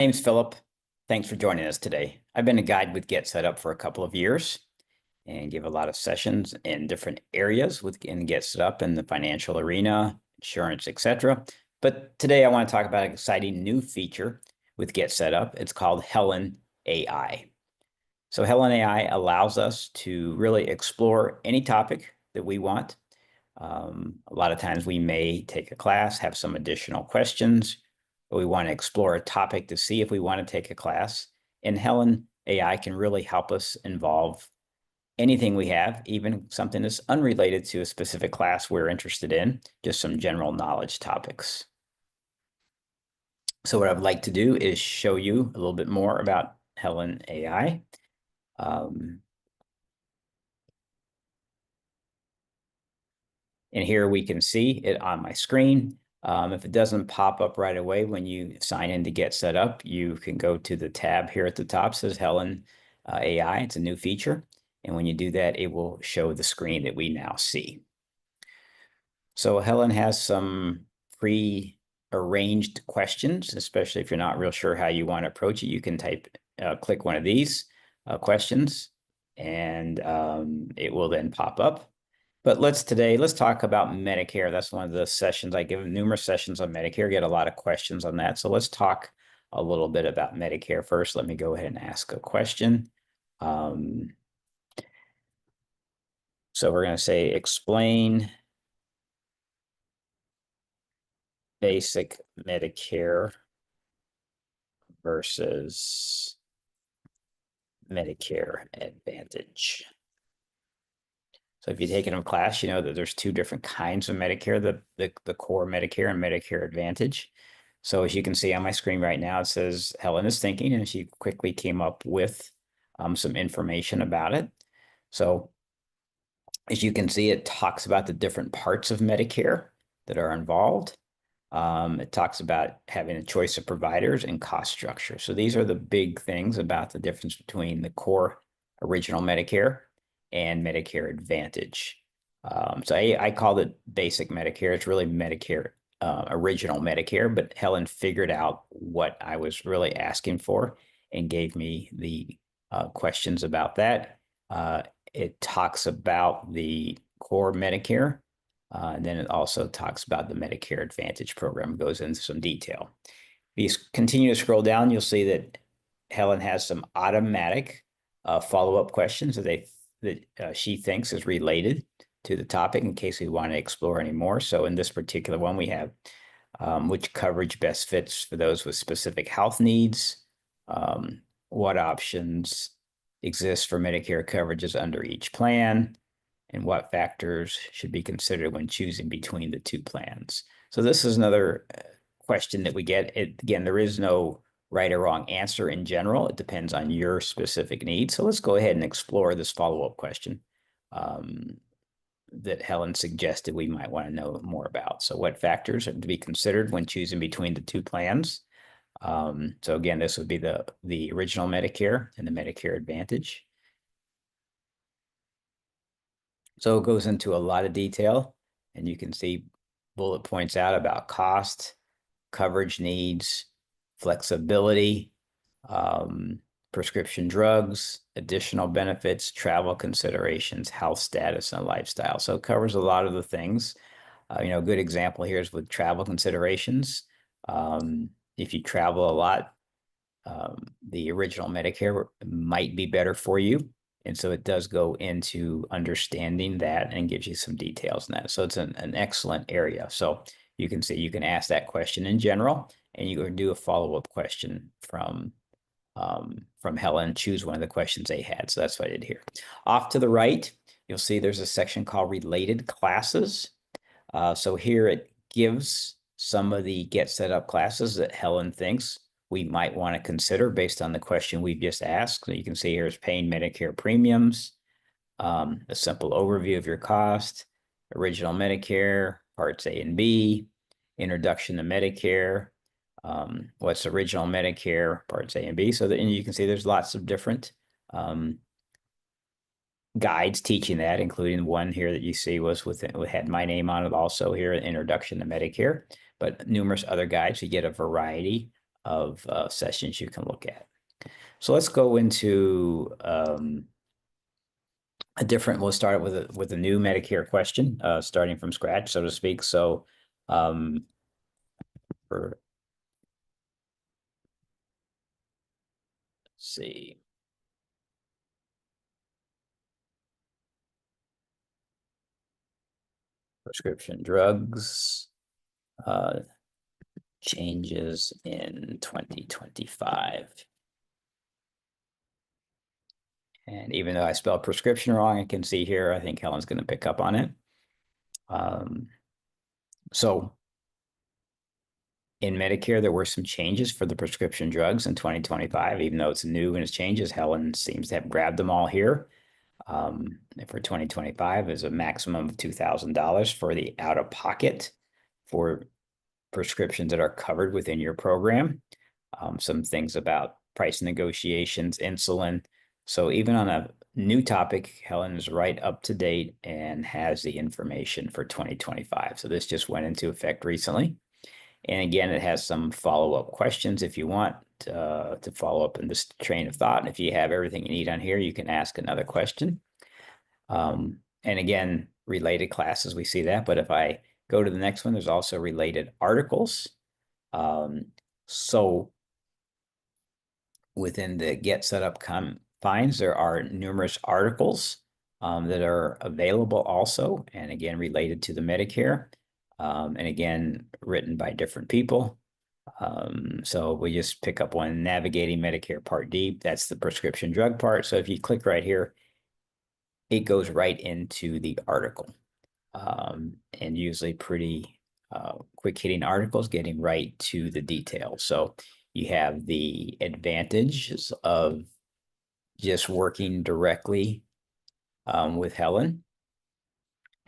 Name's Philip. Thanks for joining us today. I've been a guide with Get Set Up for a couple of years and give a lot of sessions in different areas with Get Set Up in the financial arena, insurance, etc. But today I want to talk about an exciting new feature with Get Set Up. It's called Helen AI. So Helen AI allows us to really explore any topic that we want. A lot of times we may take a class, have some additional questions, or we want to explore a topic to see if we want to take a class. And Helen AI can really help us involve anything we have, even something that's unrelated to a specific class we're interested in, just some general knowledge topics. So what I'd like to do is show you a little bit more about Helen AI. And here we can see it on my screen. If it doesn't pop up right away when you sign in to Get Set Up, you can go to the tab here at the top, says Helen AI. It's a new feature. And when you do that, it will show the screen that we now see. So Helen has some pre-arranged questions, especially if you're not real sure how you want to approach it. You can click one of these questions, and it will then pop up. But let's talk about Medicare. That's one of the sessions I give numerous sessions on Medicare, get a lot of questions on that. So let's talk a little bit about Medicare first. Let me go ahead and ask a question. So we're going to say explain basic Medicare versus Medicare Advantage. So if you've taken a class, you know that there's two different kinds of Medicare, the core Medicare and Medicare Advantage. So as you can see on my screen right now, it says Helen is thinking, and she quickly came up with some information about it. So as you can see, it talks about the different parts of Medicare that are involved. It talks about having a choice of providers and cost structure. So these are the big things about the difference between the core original Medicare and Medicare Advantage. So I called it basic Medicare. It's really Medicare, original Medicare, but Helen figured out what I was really asking for and gave me the questions about that. It talks about the core Medicare, and then it also talks about the Medicare Advantage program, goes into some detail. If you continue to scroll down, you'll see that Helen has some automatic follow-up questions that she thinks is related to the topic in case we want to explore any more. So in this particular one, we have which coverage best fits for those with specific health needs, what options exist for Medicare coverages under each plan, and what factors should be considered when choosing between the two plans. So this is another question that we get. Again, there is no right or wrong answer in general. It depends on your specific needs. So let's go ahead and explore this follow-up question that Helen suggested we might want to know more about. So what factors are to be considered when choosing between the two plans? So again, this would be the original Medicare and the Medicare Advantage. So it goes into a lot of detail, and you can see bullet points out about cost, coverage needs, flexibility, prescription drugs, additional benefits, travel considerations, health status, and lifestyle. So it covers a lot of the things. A good example here is with travel considerations. If you travel a lot, the original Medicare might be better for you. And so it does go into understanding that and gives you some details in that. So it's an excellent area. So you can see, you can ask that question in general, and you can do a follow-up question from Helen, choose one of the questions they had. So that's what I did here. Off to the right, you'll see there's a section called related classes. So here it gives some of the Get Set Up classes that Helen thinks we might want to consider based on the question we've just asked. So you can see here's paying Medicare premiums, a simple overview of your cost, original Medicare, parts A and B, introduction to Medicare, what's original Medicare, parts A and B. So that, and you can see there's lots of different guides teaching that, including one here that you see had my name on it also here, introduction to Medicare, but numerous other guides. You get a variety of sessions you can look at. So let's go into a different, we'll start with a new Medicare question, starting from scratch, so to speak. So for, let's see. Prescription drugs, changes in 2025. And even though I spelled prescription wrong, I can see here, I think Helen's going to pick up on it. So in Medicare, there were some changes for the prescription drugs in 2025, even though it's new and it's changes. Helen seems to have grabbed them all here. For 2025 is a maximum of $2,000 for the out-of-pocket for prescriptions that are covered within your program. Some things about price negotiations, insulin. So even on a new topic, Helen is right up to date and has the information for 2025. So this just went into effect recently. And again, it has some follow-up questions if you want to follow up in this train of thought. And if you have everything you need on here, you can ask another question. And again, related classes, we see that. But if I go to the next one, there's also related articles. So within the Get Set Up confines, there are numerous articles that are available also, and again, related to the Medicare, and again, written by different people. So we just pick up one, Navigating Medicare Part D. That's the prescription drug part. So if you click right here, it goes right into the article, and usually pretty quick hitting articles, getting right to the details. So you have the advantages of just working directly with Helen,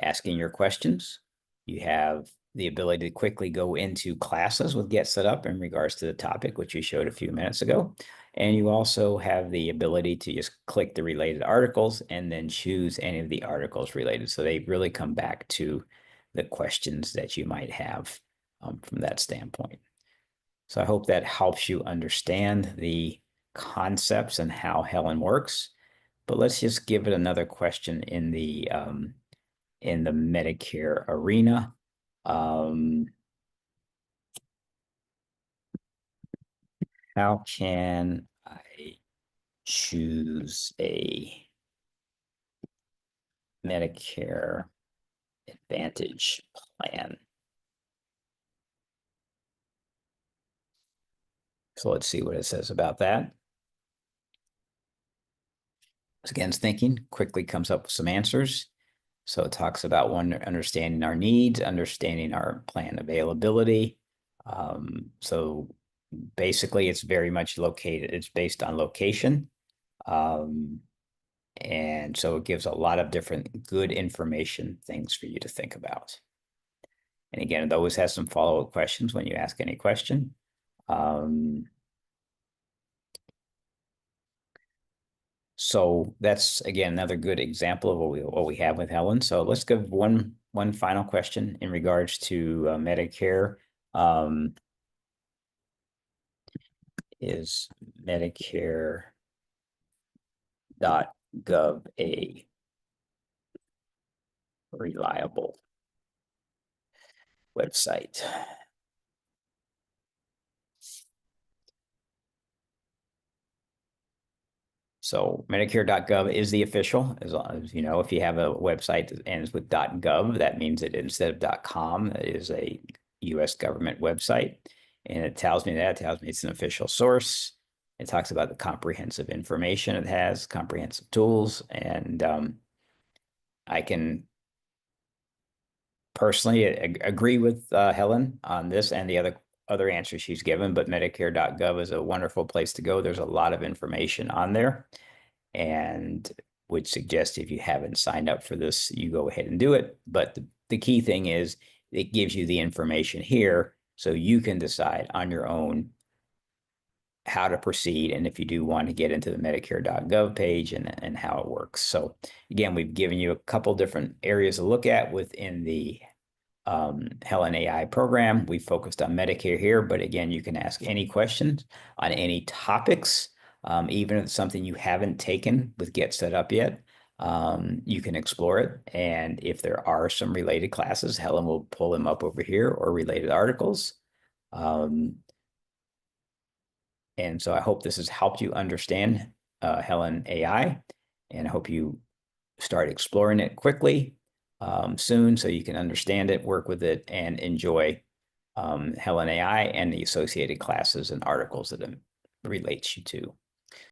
asking your questions. You have the ability to quickly go into classes with Get Set Up in regards to the topic, which we showed a few minutes ago. And you also have the ability to just click the related articles and then choose any of the articles related. So they really come back to the questions that you might have from that standpoint. So I hope that helps you understand the concepts and how Helen works. But let's just give it another question in the Medicare arena. How can I choose a Medicare Advantage plan? So let's see what it says about that. Again, thinking quickly comes up with some answers. So it talks about one, understanding our needs, understanding our plan availability. So basically, it's very much located, it's based on location. And so it gives a lot of different good information, things for you to think about. And again, it always has some follow-up questions when you ask any question. So that's, again, another good example of what we have with Helen. So let's give one final question in regards to Medicare. Is Medicare.gov a reliable website? So Medicare.gov is the official, as long as, you know, if you have a website that ends with .gov, that means that instead of .com, it is a US government website. And it tells me it's an official source. It talks about the comprehensive information it has, comprehensive tools. And I can personally agree with Helen on this and the other answers she's given, but Medicare.gov is a wonderful place to go. There's a lot of information on there, and would suggest if you haven't signed up for this, you go ahead and do it. But the key thing is it gives you the information here so you can decide on your own how to proceed, and if you do want to get into the Medicare.gov page and how it works. So again, we've given you a couple different areas to look at within the Helen AI program. We focused on Medicare here, but again, you can ask any questions on any topics, even if it's something you haven't taken with Get Set Up yet. You can explore it. And if there are some related classes, Helen will pull them up over here or related articles. And so I hope this has helped you understand Helen AI, and I hope you start exploring it quickly soon so you can understand it, work with it, and enjoy Helen AI and the associated classes and articles that it relates you to.